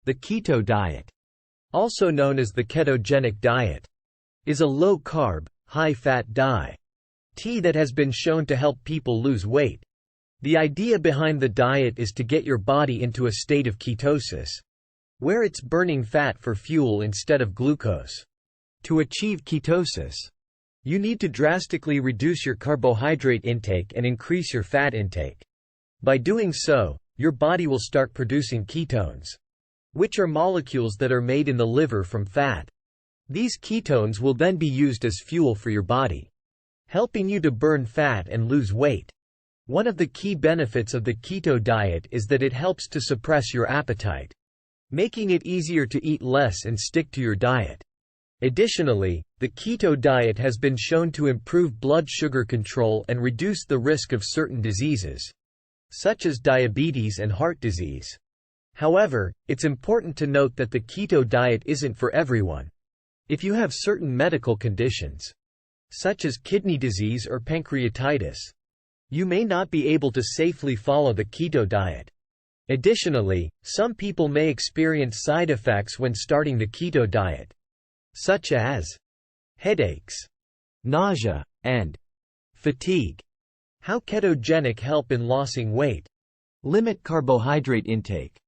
The keto diet, also known as the ketogenic diet, is a low-carb, high-fat diet that has been shown to help people lose weight. The idea behind the diet is to get your body into a state of ketosis, where it's burning fat for fuel instead of glucose. To achieve ketosis, you need to drastically reduce your carbohydrate intake and increase your fat intake. By doing so, your body will start producing ketones, which are molecules that are made in the liver from fat. These ketones will then be used as fuel for your body, helping you to burn fat and lose weight. One of the key benefits of the keto diet is that it helps to suppress your appetite, making it easier to eat less and stick to your diet. Additionally, the keto diet has been shown to improve blood sugar control and reduce the risk of certain diseases, such as diabetes and heart disease. However, it's important to note that the keto diet isn't for everyone. If you have certain medical conditions, such as kidney disease or pancreatitis, you may not be able to safely follow the keto diet. Additionally, some people may experience side effects when starting the keto diet, such as headaches, nausea, and fatigue. How ketogenic help in losing weight? Limit carbohydrate intake.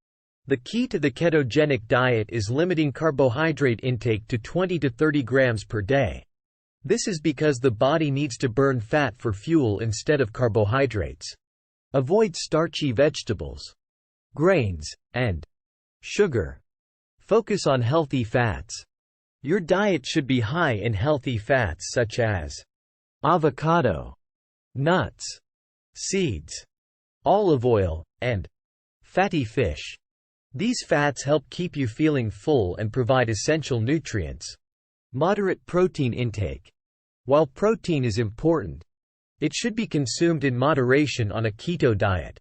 The key to the ketogenic diet is limiting carbohydrate intake to 20 to 30 grams per day. This is because the body needs to burn fat for fuel instead of carbohydrates. Avoid starchy vegetables, grains, and sugar. Focus on healthy fats. Your diet should be high in healthy fats such as avocado, nuts, seeds, olive oil, and fatty fish. These fats help keep you feeling full and provide essential nutrients. Moderate protein intake. While protein is important, it should be consumed in moderation on a keto diet.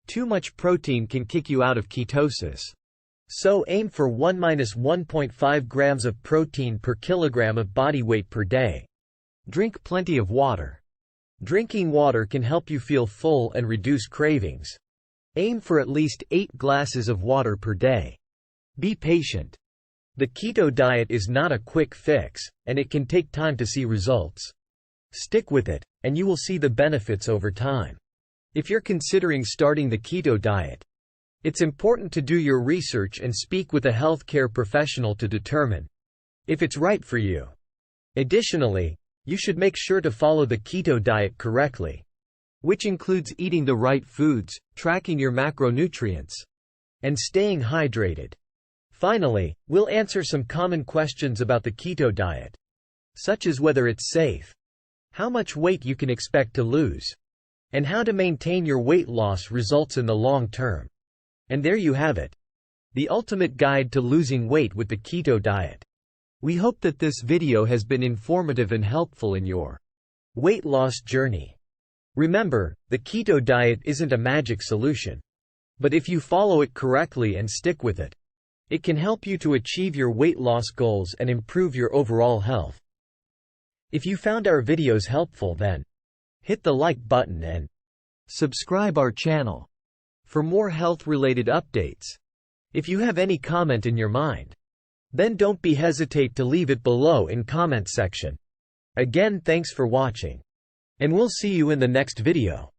Too much protein can kick you out of ketosis. So aim for 1–1.5 grams of protein per kilogram of body weight per day. Drink plenty of water. Drinking water can help you feel full and reduce cravings. Aim for at least 8 glasses of water per day. Be patient. The keto diet is not a quick fix, and it can take time to see results. Stick with it, and you will see the benefits over time. If you're considering starting the keto diet, it's important to do your research and speak with a healthcare professional to determine if it's right for you. Additionally, you should make sure to follow the keto diet correctly, which includes eating the right foods, tracking your macronutrients, and staying hydrated. Finally, we'll answer some common questions about the keto diet, such as whether it's safe, how much weight you can expect to lose, and how to maintain your weight loss results in the long term. And there you have it, the ultimate guide to losing weight with the keto diet. We hope that this video has been informative and helpful in your weight loss journey. Remember, the keto diet isn't a magic solution, but if you follow it correctly and stick with it, it can help you to achieve your weight loss goals and improve your overall health. If you found our videos helpful, then hit the like button and subscribe our channel for more health-related updates. If you have any comment in your mind, then don't be hesitate to leave it below in comment section. Again, thanks for watching, and we'll see you in the next video.